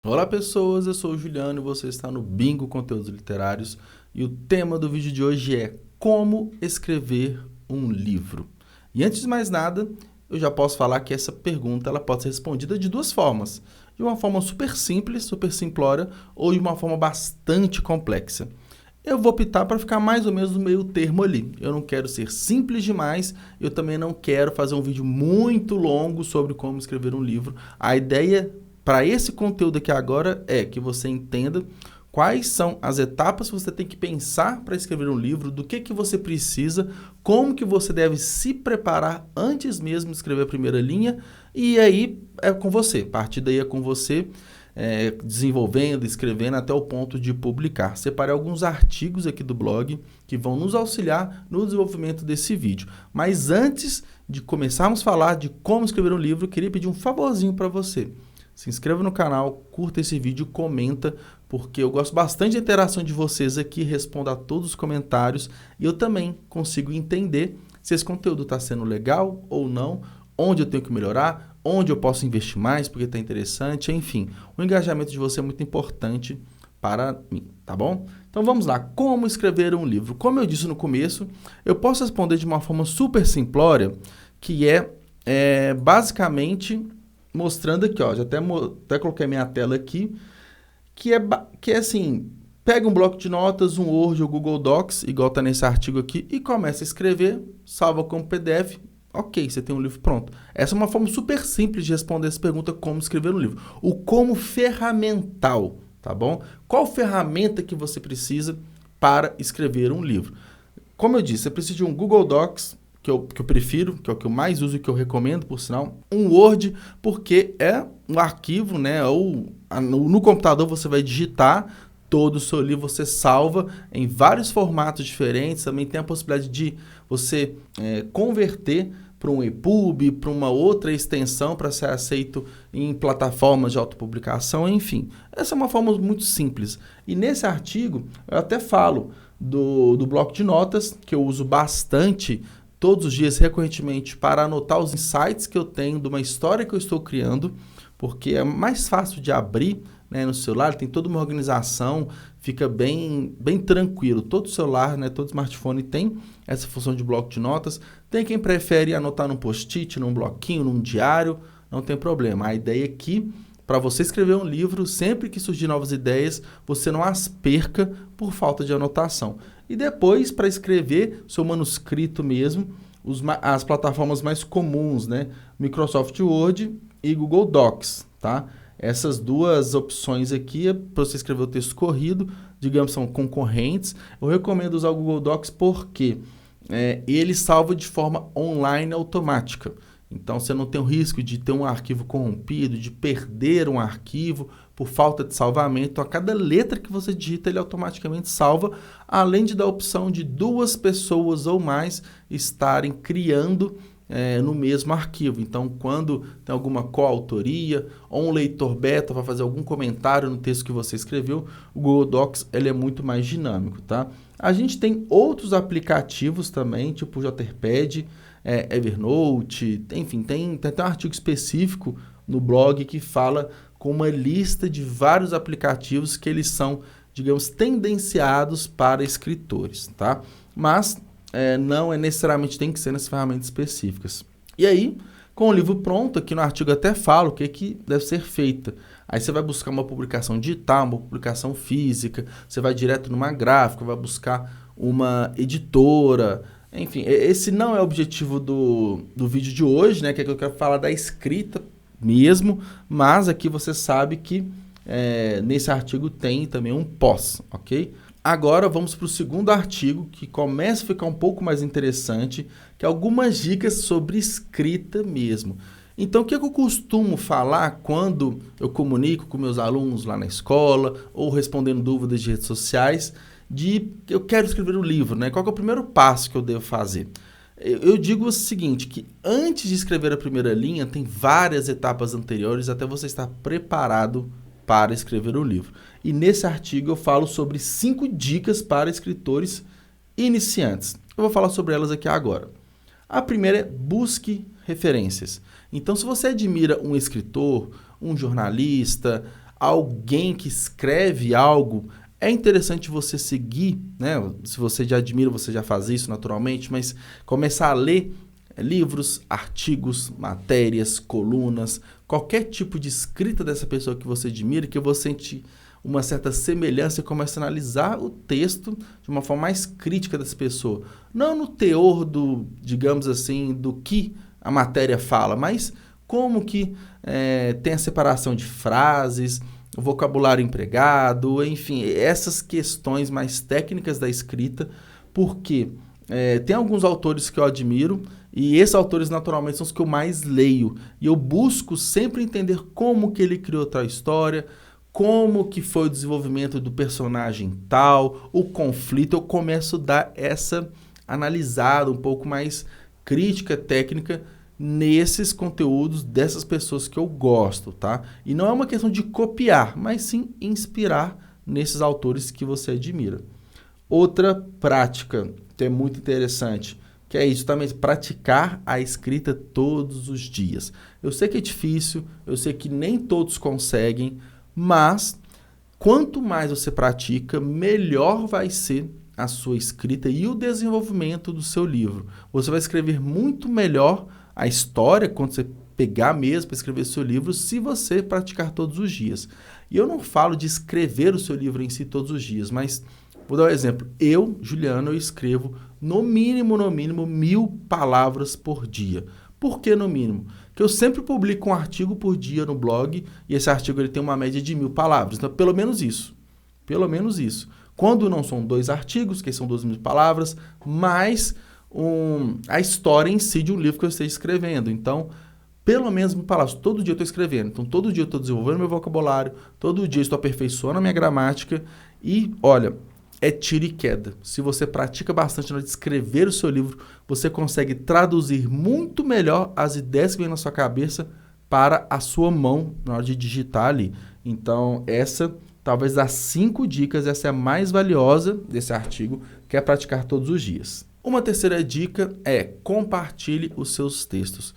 Olá pessoas, eu sou o Juliano e você está no Bingo Conteúdos Literários e o tema do vídeo de hoje é como escrever um livro. E antes de mais nada, eu já posso falar que essa pergunta ela pode ser respondida de duas formas. De uma forma super simples, super simplória, ou de uma forma bastante complexa. Eu vou optar para ficar mais ou menos no meio termo ali. Eu não quero ser simples demais, eu também não quero fazer um vídeo muito longo sobre como escrever um livro. A ideia para esse conteúdo aqui agora é que você entenda quais são as etapas que você tem que pensar para escrever um livro, do que você precisa, como que você deve se preparar antes mesmo de escrever a primeira linha, e aí é com você, a partir daí é com você, desenvolvendo, escrevendo até o ponto de publicar. Separei alguns artigos aqui do blog que vão nos auxiliar no desenvolvimento desse vídeo. Mas antes de começarmos a falar de como escrever um livro, eu queria pedir um favorzinho para você. Se inscreva no canal, curta esse vídeo, comenta, porque eu gosto bastante da interação de vocês aqui, respondo a todos os comentários e eu também consigo entender se esse conteúdo está sendo legal ou não, onde eu tenho que melhorar, onde eu posso investir mais porque está interessante, enfim. O engajamento de você é muito importante para mim, tá bom? Então vamos lá, como escrever um livro? Como eu disse no começo, eu posso responder de uma forma super simplória, que é basicamente mostrando aqui, ó, já até coloquei minha tela aqui, que é assim, pega um bloco de notas, um Word ou Google Docs, igual está nesse artigo aqui, e começa a escrever, salva como PDF, ok, você tem um livro pronto. Essa é uma forma super simples de responder essa pergunta, como escrever um livro. O como ferramental, tá bom? Qual ferramenta que você precisa para escrever um livro? Como eu disse, você precisa de um Google Docs, que eu prefiro, que é o que eu mais uso e que eu recomendo, por sinal. Um Word, porque é um arquivo, né? Ou no computador você vai digitar todo o seu livro, você salva em vários formatos diferentes. Também tem a possibilidade de você converter para um EPUB, para uma outra extensão para ser aceito em plataformas de autopublicação, enfim. Essa é uma forma muito simples. E nesse artigo eu até falo do bloco de notas, que eu uso bastante todos os dias, recorrentemente, para anotar os insights que eu tenho de uma história que eu estou criando, porque é mais fácil de abrir, né, no celular, tem toda uma organização, fica bem tranquilo. Todo celular, né, todo smartphone tem essa função de bloco de notas. Tem quem prefere anotar num post-it, num bloquinho, num diário, não tem problema. A ideia é que, para você escrever um livro, sempre que surgir novas ideias, você não as perca por falta de anotação. E depois, para escrever seu manuscrito mesmo, as plataformas mais comuns, né? Microsoft Word e Google Docs, tá? Essas duas opções aqui é para você escrever o texto corrido, digamos, são concorrentes. Eu recomendo usar o Google Docs porque ele salva de forma online automática. Então, você não tem o risco de ter um arquivo corrompido, de perder um arquivo por falta de salvamento. A cada letra que você digita, ele automaticamente salva, além de dar a opção de duas pessoas ou mais estarem criando no mesmo arquivo. Então, quando tem alguma coautoria ou um leitor beta vai fazer algum comentário no texto que você escreveu, o Google Docs ele é muito mais dinâmico, tá? A gente tem outros aplicativos também, tipo o Jotterpad, Evernote, enfim, tem até um artigo específico no blog que fala com uma lista de vários aplicativos que eles são, digamos, tendenciados para escritores, tá? Mas não necessariamente tem que ser nessas ferramentas específicas. E aí, com o livro pronto, aqui no artigo até fala o que deve ser feito. Aí você vai buscar uma publicação digital, uma publicação física, você vai direto numa gráfica, vai buscar uma editora. Enfim, esse não é o objetivo do vídeo de hoje, né? Que é que eu quero falar da escrita mesmo, mas aqui você sabe que nesse artigo tem também um pós, ok? Agora vamos para o segundo artigo, que começa a ficar um pouco mais interessante, que é algumas dicas sobre escrita mesmo. Então, o que eu costumo falar quando eu comunico com meus alunos lá na escola, ou respondendo dúvidas de redes sociais, de que eu quero escrever um livro, né? Qual que é o primeiro passo que eu devo fazer? Eu digo o seguinte, que antes de escrever a primeira linha, tem várias etapas anteriores até você estar preparado para escrever um livro. E nesse artigo eu falo sobre 5 dicas para escritores iniciantes. Eu vou falar sobre elas aqui agora. A primeira é busque referências. Então, se você admira um escritor, um jornalista, alguém que escreve algo, é interessante você seguir, né? Se você já admira, você já faz isso naturalmente, mas começar a ler livros, artigos, matérias, colunas, qualquer tipo de escrita dessa pessoa que você admira, que você sente uma certa semelhança e começa a analisar o texto de uma forma mais crítica dessa pessoa. Não no teor do, digamos assim, do que a matéria fala, mas como que tem a separação de frases, o vocabulário empregado, enfim, essas questões mais técnicas da escrita, porque tem alguns autores que eu admiro, e esses autores naturalmente são os que eu mais leio, e eu busco sempre entender como que ele criou tal história, como que foi o desenvolvimento do personagem tal, o conflito, eu começo a dar essa analisada um pouco mais crítica, técnica, nesses conteúdos dessas pessoas que eu gosto, tá? E não é uma questão de copiar, mas sim inspirar nesses autores que você admira. Outra prática que é muito interessante, que é isso também, praticar a escrita todos os dias. Eu sei que é difícil, eu sei que nem todos conseguem, mas quanto mais você pratica, melhor vai ser a sua escrita e o desenvolvimento do seu livro. Você vai escrever muito melhor a história, quando você pegar mesmo para escrever seu livro, se você praticar todos os dias. E eu não falo de escrever o seu livro em si todos os dias, mas vou dar um exemplo. Eu, Juliano, eu escrevo no mínimo 1.000 palavras por dia. Por que no mínimo? Porque eu sempre publico um artigo por dia no blog e esse artigo ele tem uma média de 1.000 palavras. Então, pelo menos isso. Pelo menos isso. Quando não são 2 artigos, que são 2.000 palavras, mais a história em si de um livro que eu esteja escrevendo. Então, pelo menos 1.000 palavras. Todo dia eu estou escrevendo. Então, todo dia eu estou desenvolvendo meu vocabulário, todo dia eu estou aperfeiçoando a minha gramática e, olha, é tiro e queda. Se você pratica bastante na hora de escrever o seu livro, você consegue traduzir muito melhor as ideias que vêm na sua cabeça para a sua mão na hora de digitar ali. Então, essa, talvez das 5 dicas, essa é a mais valiosa desse artigo, que é praticar todos os dias. Uma terceira dica é compartilhe os seus textos.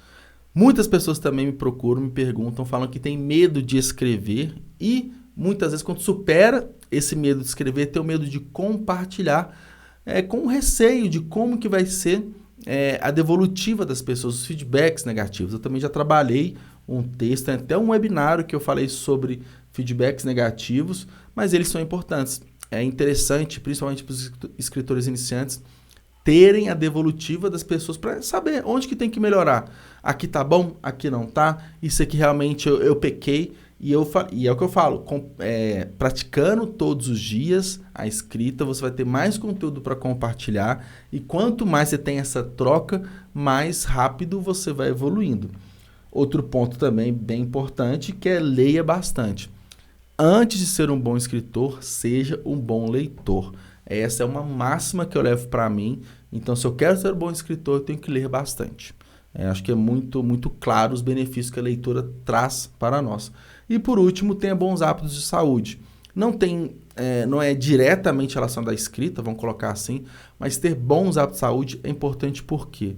Muitas pessoas também me procuram, me perguntam, falam que tem medo de escrever e muitas vezes quando supera esse medo de escrever, tem o medo de compartilhar com receio de como que vai ser a devolutiva das pessoas, os feedbacks negativos. Eu também já trabalhei um texto, tem até um webinário que eu falei sobre feedbacks negativos, mas eles são importantes. É interessante, principalmente para os escritores iniciantes, terem a devolutiva das pessoas para saber onde que tem que melhorar. Aqui tá bom, aqui não tá, isso aqui realmente eu pequei. E é o que eu falo, praticando todos os dias a escrita, você vai ter mais conteúdo para compartilhar e quanto mais você tem essa troca, mais rápido você vai evoluindo. Outro ponto também bem importante, que é leia bastante. Antes de ser um bom escritor, seja um bom leitor. Essa é uma máxima que eu levo para mim. Então, se eu quero ser um bom escritor, eu tenho que ler bastante. Acho que é muito, muito claro os benefícios que a leitura traz para nós. E, por último, tenha bons hábitos de saúde. Não é diretamente relacionado à escrita, vamos colocar assim, mas ter bons hábitos de saúde é importante porque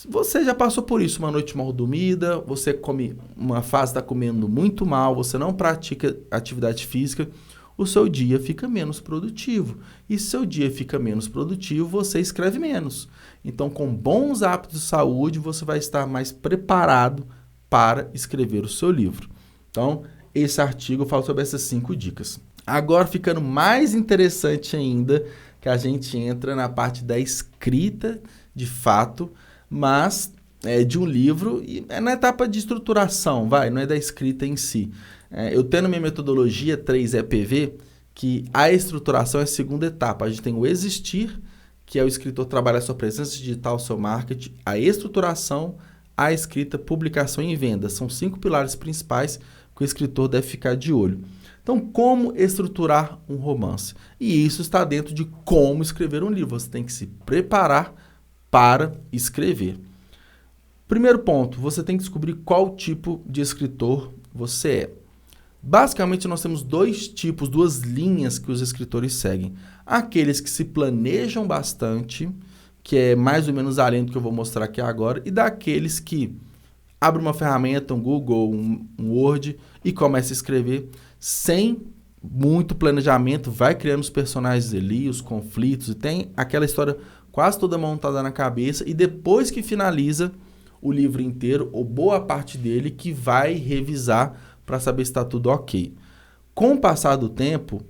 você já passou por isso, uma noite mal dormida, você come, uma fase está comendo muito mal, você não pratica atividade física, o seu dia fica menos produtivo. E se seu dia fica menos produtivo, você escreve menos. Então, com bons hábitos de saúde, você vai estar mais preparado para escrever o seu livro. Então, esse artigo eu falo sobre essas 5 dicas. Agora, ficando mais interessante ainda, que a gente entra na parte da escrita, de fato, mas de um livro, e é na etapa de estruturação, não é da escrita em si. Eu tenho na minha metodologia 3EPV, que a estruturação é a segunda etapa. A gente tem o existir, que é o escritor trabalhar a sua presença digital, o seu marketing, a estruturação, a escrita, publicação e venda. São 5 pilares principais que o escritor deve ficar de olho. Então, como estruturar um romance? E isso está dentro de como escrever um livro. Você tem que se preparar para escrever. Primeiro ponto, você tem que descobrir qual tipo de escritor você é. Basicamente, nós temos 2 tipos, 2 linhas que os escritores seguem. Aqueles que se planejam bastante, que é mais ou menos a linha do que eu vou mostrar aqui agora, e daqueles que abrem uma ferramenta, um Google, um Word, e começam a escrever sem muito planejamento, vai criando os personagens ali, os conflitos, e tem aquela história quase toda montada na cabeça, e depois que finaliza o livro inteiro, ou boa parte dele, que vai revisar para saber se está tudo ok. Com o passar do tempo,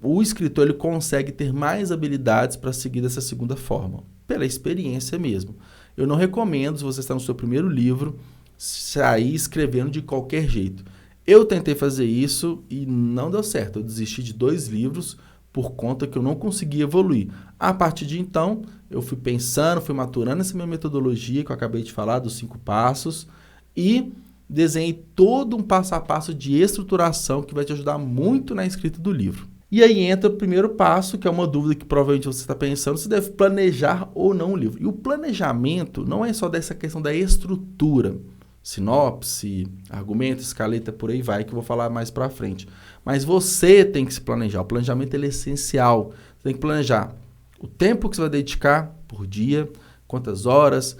o escritor ele consegue ter mais habilidades para seguir dessa segunda forma, pela experiência mesmo. Eu não recomendo, se você está no seu primeiro livro, sair escrevendo de qualquer jeito. Eu tentei fazer isso e não deu certo. Eu desisti de 2 livros por conta que eu não conseguia evoluir. A partir de então, eu fui pensando, fui maturando essa minha metodologia que eu acabei de falar, dos 5 passos, e desenhei todo um passo a passo de estruturação que vai te ajudar muito na escrita do livro. E aí entra o primeiro passo, que é uma dúvida que provavelmente você está pensando, se deve planejar ou não o livro. E o planejamento não é só dessa questão da estrutura, sinopse, argumento, escaleta, por aí vai, que eu vou falar mais para frente. Mas você tem que se planejar. O planejamento ele é essencial. Você tem que planejar o tempo que você vai dedicar por dia, quantas horas,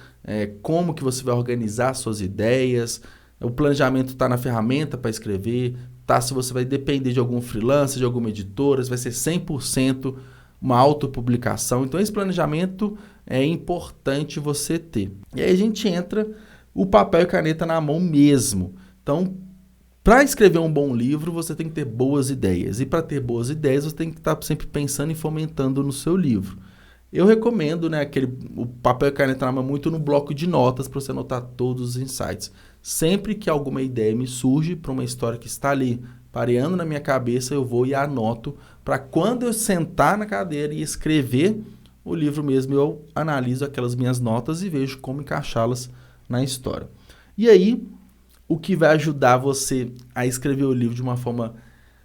como que você vai organizar suas ideias. O planejamento está na ferramenta para escrever, tá? Se você vai depender de algum freelancer, de alguma editora, se vai ser 100% uma autopublicação. Então, esse planejamento é importante você ter. E aí a gente entra o papel e caneta na mão mesmo. Então, para escrever um bom livro, você tem que ter boas ideias. E para ter boas ideias, você tem que estar sempre pensando e fomentando no seu livro. Eu recomendo, né, o papel e caneta na mão muito no bloco de notas para você anotar todos os insights. Sempre que alguma ideia me surge para uma história que está ali pareando na minha cabeça, eu vou e anoto para quando eu sentar na cadeira e escrever o livro mesmo, eu analiso aquelas minhas notas e vejo como encaixá-las na história. E aí, o que vai ajudar você a escrever o livro de uma forma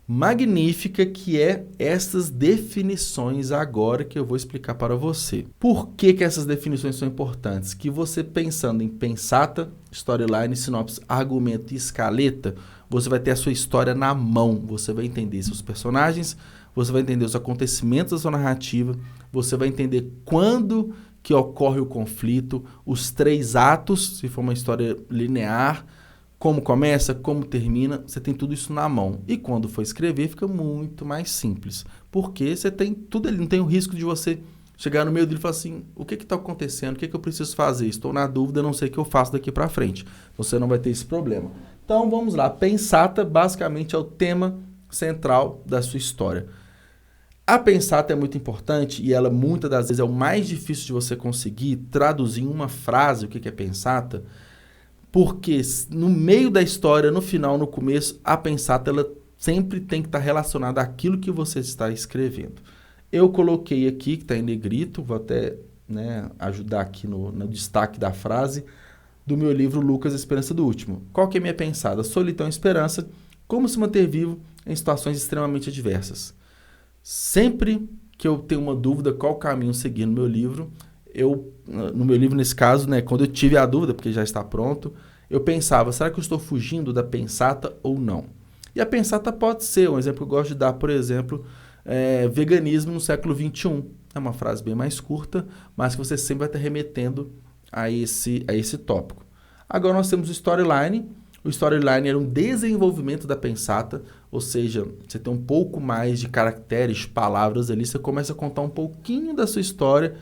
magnífica, que é essas definições agora que eu vou explicar para você. Por que que essas definições são importantes? Que você pensando em pensata, storyline, sinopse, argumento e escaleta, você vai ter a sua história na mão, você vai entender seus personagens, você vai entender os acontecimentos da sua narrativa, você vai entender quando que ocorre o conflito, os 3 atos, se for uma história linear, como começa, como termina, você tem tudo isso na mão. E quando for escrever, fica muito mais simples. Porque você tem tudo ali, não tem o risco de você chegar no meio dele e falar assim, o que está acontecendo? O que eu preciso fazer? Estou na dúvida, não sei o que eu faço daqui para frente. Você não vai ter esse problema. Então, vamos lá. Pensata, basicamente, é o tema central da sua história. A pensata é muito importante e ela, muitas das vezes, é o mais difícil de você conseguir traduzir em uma frase o que é pensata, porque no meio da história, no final, no começo, a pensata ela sempre tem que estar relacionada àquilo que você está escrevendo. Eu coloquei aqui, que está em negrito, vou até ajudar aqui no destaque da frase, do meu livro Lucas, Esperança do Último. Qual que é a minha pensada? Solidão e esperança, como se manter vivo em situações extremamente adversas. Sempre que eu tenho uma dúvida qual caminho seguir no meu livro, no meu livro, nesse caso, quando eu tive a dúvida, porque já está pronto, eu pensava, será que eu estou fugindo da pensata ou não? E a pensata pode ser, um exemplo que eu gosto de dar, por exemplo, veganismo no século XXI. É uma frase bem mais curta, mas que você sempre vai estar remetendo a esse tópico. Agora nós temos o storyline. O storyline era um desenvolvimento da pensata, ou seja, você tem um pouco mais de caracteres, palavras ali, você começa a contar um pouquinho da sua história.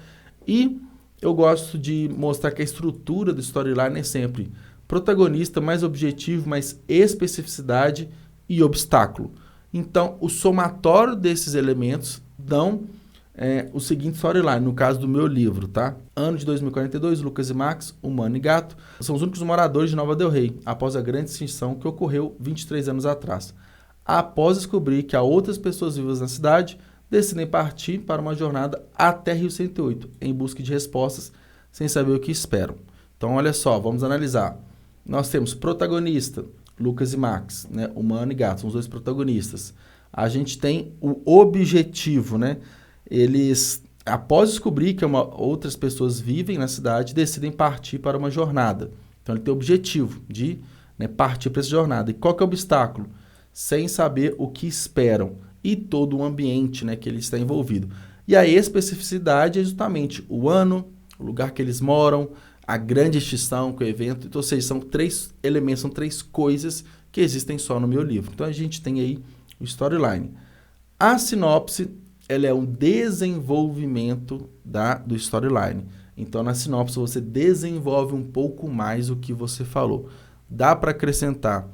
E eu gosto de mostrar que a estrutura do storyline é sempre protagonista, mais objetivo, mais especificidade e obstáculo. Então, o somatório desses elementos dão o seguinte storyline, no caso do meu livro, tá? Ano de 2042, Lucas e Max, humano e gato, são os únicos moradores de Nova Del Rey, após a grande extinção que ocorreu 23 anos atrás. Após descobrir que há outras pessoas vivas na cidade, decidem partir para uma jornada até Rio 108, em busca de respostas, sem saber o que esperam. Então, olha só, vamos analisar. Nós temos protagonista, Lucas e Max, humano e gato, são os 2 protagonistas. A gente tem o objetivo, Eles, após descobrir que outras pessoas vivem na cidade, decidem partir para uma jornada. Então, ele tem o objetivo de partir para essa jornada. E qual que é o obstáculo? Sem saber o que esperam. E todo o ambiente que ele está envolvido. E a especificidade é justamente o ano, o lugar que eles moram, a grande extinção, que é o evento. Então, ou seja, são 3 elementos, são 3 coisas que existem só no meu livro. Então, a gente tem aí o storyline. A sinopse, ela é um desenvolvimento do storyline. Então, na sinopse, você desenvolve um pouco mais o que você falou. Dá para acrescentar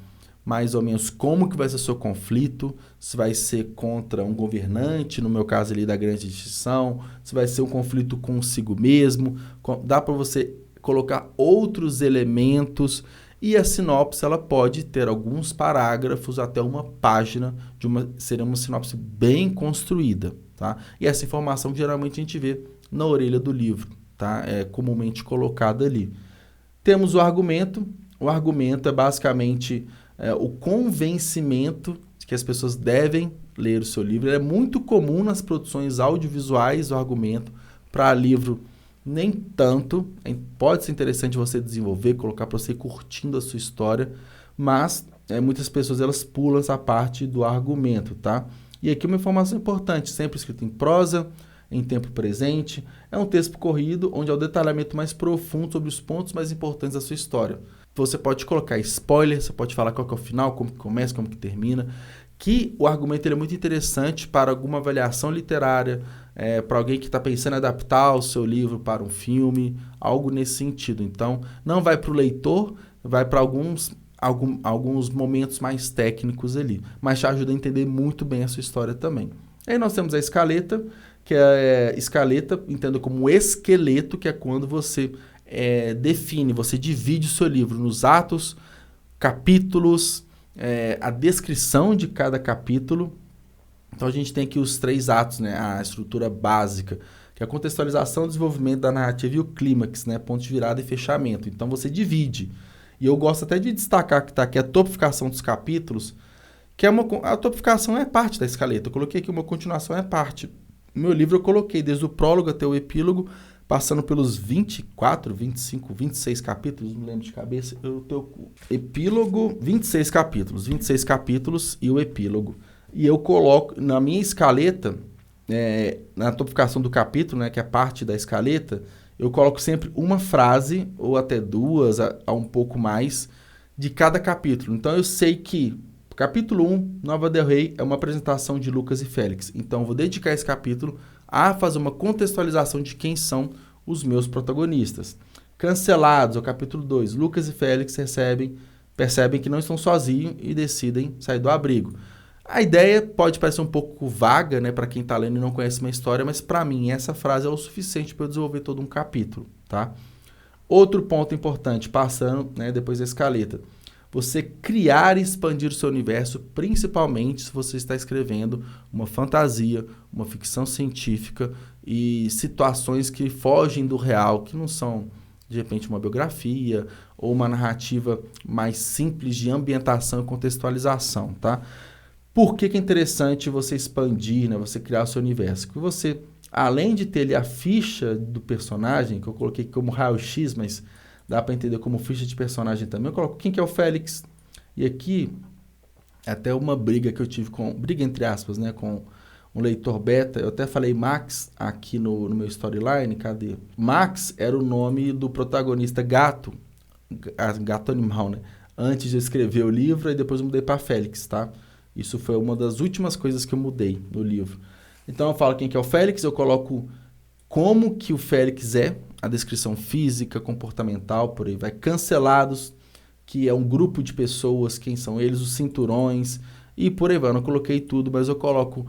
mais ou menos como que vai ser o seu conflito, se vai ser contra um governante, no meu caso ali da grande instituição, se vai ser um conflito consigo mesmo, dá para você colocar outros elementos, e a sinopse ela pode ter alguns parágrafos até uma página, seria uma sinopse bem construída, tá? E essa informação geralmente a gente vê na orelha do livro, tá? É comumente colocada ali. Temos o argumento é basicamente o convencimento de que as pessoas devem ler o seu livro. Ele é muito comum nas produções audiovisuais, o argumento. Para livro, nem tanto. Pode ser interessante você desenvolver, colocar para você ir curtindo a sua história, mas muitas pessoas elas pulam essa parte do argumento, tá? E aqui uma informação importante, sempre escrito em prosa, em tempo presente. É um texto corrido, onde há o detalhamento mais profundo sobre os pontos mais importantes da sua história. Você pode colocar spoiler, você pode falar qual que é o final, como que começa, como que termina. Que o argumento ele é muito interessante para alguma avaliação literária, para alguém que está pensando em adaptar o seu livro para um filme, algo nesse sentido. Então, não vai para o leitor, vai para alguns momentos mais técnicos ali, mas te ajuda a entender muito bem a sua história também. Aí nós temos a escaleta, que é escaleta, entenda como esqueleto, que é quando você define, você divide o seu livro nos atos, capítulos, a descrição de cada capítulo. Então a gente tem aqui os 3 atos, né? A estrutura básica, que é a contextualização, desenvolvimento da narrativa e o clímax, né? Ponto de virada e fechamento. Então você divide. E eu gosto até de destacar que está aqui a topificação dos capítulos, que a topificação é parte da escaleta. Eu coloquei aqui uma continuação, é parte. No meu livro eu coloquei desde o prólogo até o epílogo, passando pelos 24, 25, 26 capítulos, não lembro de cabeça, eu tenho epílogo, 26 capítulos e o epílogo. E eu coloco, na minha escaleta, na topificação do capítulo, né, que é parte da escaleta, eu coloco sempre uma frase, ou até 2, a um pouco mais, de cada capítulo. Então eu sei que capítulo 1, Nova Del Rey, é uma apresentação de Lucas e Félix. Então eu vou dedicar esse capítulo a fazer uma contextualização de quem são os protagonistas. Cancelados, o capítulo 2, Lucas e Félix percebem que não estão sozinhos e decidem sair do abrigo. A ideia pode parecer um pouco vaga, né, para quem está lendo e não conhece uma história, mas para mim essa frase é o suficiente para eu desenvolver todo um capítulo, tá? Outro ponto importante, passando, né, depois da escaleta, você criar e expandir o seu universo, principalmente se você está escrevendo uma fantasia, uma ficção científica e situações que fogem do real, que não são, de repente, uma biografia ou uma narrativa mais simples de ambientação e contextualização, tá? Por que é interessante você expandir, né, você criar o seu universo? Porque você, além de ter ali a ficha do personagem, que eu coloquei como raio-x, mas dá para entender como ficha de personagem também. Eu coloco quem que é o Félix. E aqui, até uma briga que eu tive briga entre aspas, né, com um leitor beta. Eu até falei Max aqui no meu storyline. Cadê? Max era o nome do protagonista gato animal, né? Antes de eu escrever o livro, e depois eu mudei para Félix, tá? Isso foi uma das últimas coisas que eu mudei no livro. Então eu falo quem que é o Félix, eu coloco como que o Félix é, a descrição física, comportamental, por aí vai. Cancelados, que é um grupo de pessoas, quem são eles, os cinturões, e por aí vai. Eu não coloquei tudo, mas eu coloco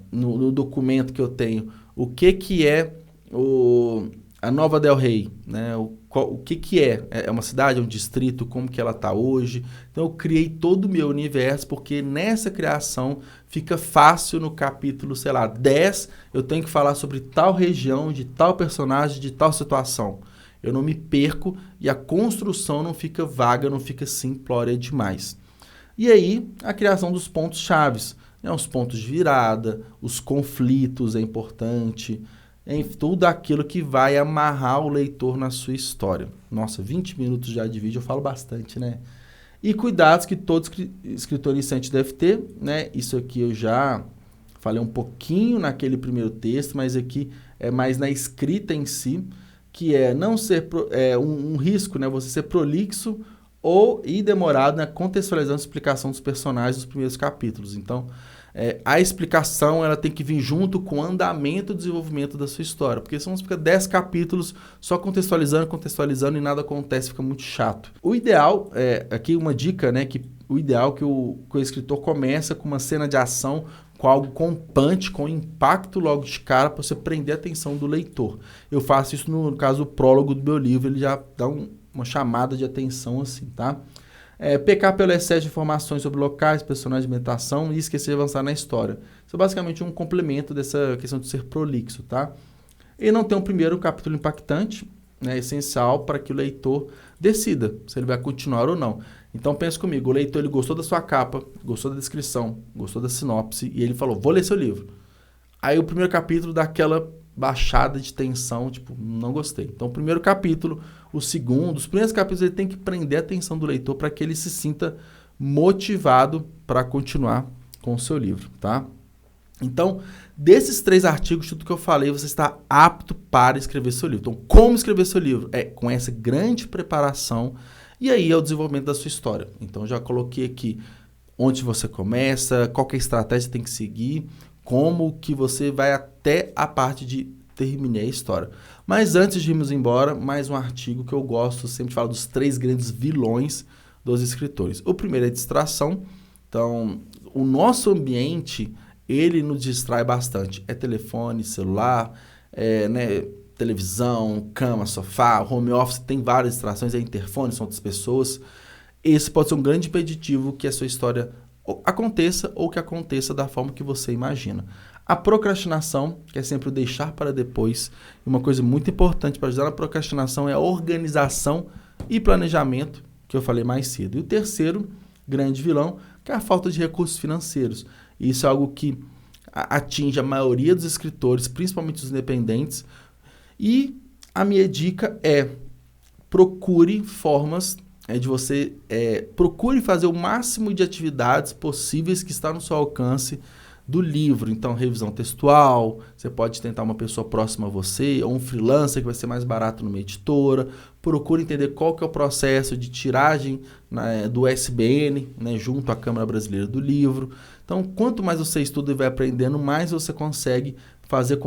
no documento que eu tenho o que é a Nova Del Rey, né? O que é? É uma cidade, é um distrito, como que ela está hoje. Então eu criei todo o meu universo, porque nessa criação fica fácil no capítulo, sei lá, 10, eu tenho que falar sobre tal região, de tal personagem, de tal situação. Eu não me perco e a construção não fica vaga, não fica simplória demais. E aí, a criação dos pontos chaves, né? Os pontos de virada, os conflitos é importante, em tudo aquilo que vai amarrar o leitor na sua história. Nossa, 20 minutos já de vídeo, eu falo bastante, né? E cuidados que todo escritor iniciante deve ter, né? Isso aqui eu já falei um pouquinho naquele primeiro texto, mas aqui é mais na escrita em si, que é não ser um risco, né? Você ser prolixo e demorado na contextualização e explicação dos personagens dos primeiros capítulos. Então, a explicação ela tem que vir junto com o andamento e desenvolvimento da sua história, porque senão você fica 10 capítulos só contextualizando e nada acontece, fica muito chato. O ideal, aqui uma dica, né, que o ideal é que o escritor começa com uma cena de ação, com algo com punch, com impacto logo de cara, para você prender a atenção do leitor. Eu faço isso no caso do prólogo do meu livro, ele já dá uma chamada de atenção assim, tá? Pecar pelo excesso de informações sobre locais, personagens de ambientação e esquecer de avançar na história. Isso é basicamente um complemento dessa questão de ser prolixo, tá? E não ter um primeiro capítulo impactante, né, essencial para que o leitor decida se ele vai continuar ou não. Então pense comigo, o leitor ele gostou da sua capa, gostou da descrição, gostou da sinopse e ele falou, vou ler seu livro. Aí o primeiro capítulo dá aquela baixada de tensão, tipo, não gostei. Então o primeiro capítulo, o segundo, os primeiros capítulos ele tem que prender a atenção do leitor para que ele se sinta motivado para continuar com o seu livro, tá? Então, desses 3 artigos, tudo que eu falei, você está apto para escrever seu livro. Então, como escrever seu livro? Com essa grande preparação e aí é o desenvolvimento da sua história. Então, já coloquei aqui onde você começa, qual que é a estratégia que tem que seguir, como que você vai até a parte de terminar a história. Mas antes de irmos embora, mais um artigo que eu gosto, sempre falo dos 3 grandes vilões dos escritores. O primeiro é a distração. Então, o nosso ambiente, ele nos distrai bastante. É telefone, celular, né, televisão, cama, sofá, home office, tem várias distrações, interfone, são outras pessoas. Esse pode ser um grande impeditivo que a sua história aconteça ou que aconteça da forma que você imagina. A procrastinação, que é sempre o deixar para depois, uma coisa muito importante para ajudar na procrastinação é a organização e planejamento, que eu falei mais cedo. E o terceiro grande vilão, que é a falta de recursos financeiros. Isso é algo que atinge a maioria dos escritores, principalmente os independentes. E a minha dica é procure formas de você... procure fazer o máximo de atividades possíveis que está no seu alcance do livro. Então, revisão textual, você pode tentar uma pessoa próxima a você, ou um freelancer que vai ser mais barato numa editora. Procure entender qual que é o processo de tiragem, né, do SBN, né, junto à Câmara Brasileira do Livro. Então, quanto mais você estuda e vai aprendendo, mais você consegue fazer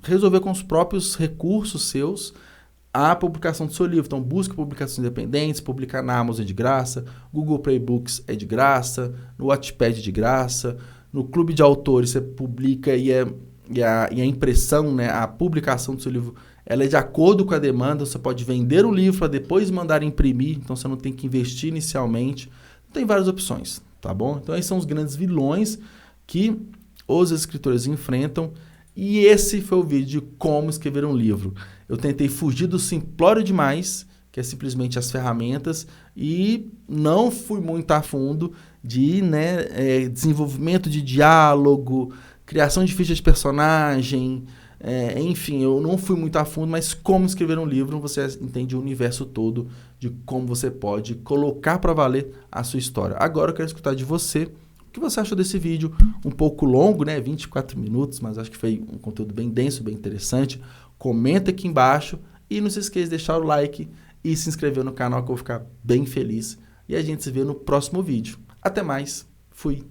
resolver com os próprios recursos seus a publicação do seu livro. Então, busque publicações independentes, publicar na Amazon de graça, Google Play Books é de graça, no Wattpad de graça, no Clube de Autores você publica e a impressão, né, a publicação do seu livro, ela é de acordo com a demanda. Você pode vender o livro para depois mandar imprimir, então você não tem que investir inicialmente. Tem várias opções, tá bom? Então, esses são os grandes vilões que os escritores enfrentam. E esse foi o vídeo de como escrever um livro. Eu tentei fugir do simplório demais, que é simplesmente as ferramentas, e não fui muito a fundo de desenvolvimento de diálogo, criação de ficha de personagem, enfim, eu não fui muito a fundo, mas como escrever um livro, você entende o universo todo de como você pode colocar para valer a sua história. Agora eu quero escutar de você. O que você achou desse vídeo? Um pouco longo, né? 24 minutos, mas acho que foi um conteúdo bem denso, bem interessante. Comenta aqui embaixo e não se esqueça de deixar o like e se inscrever no canal que eu vou ficar bem feliz. E a gente se vê no próximo vídeo. Até mais. Fui.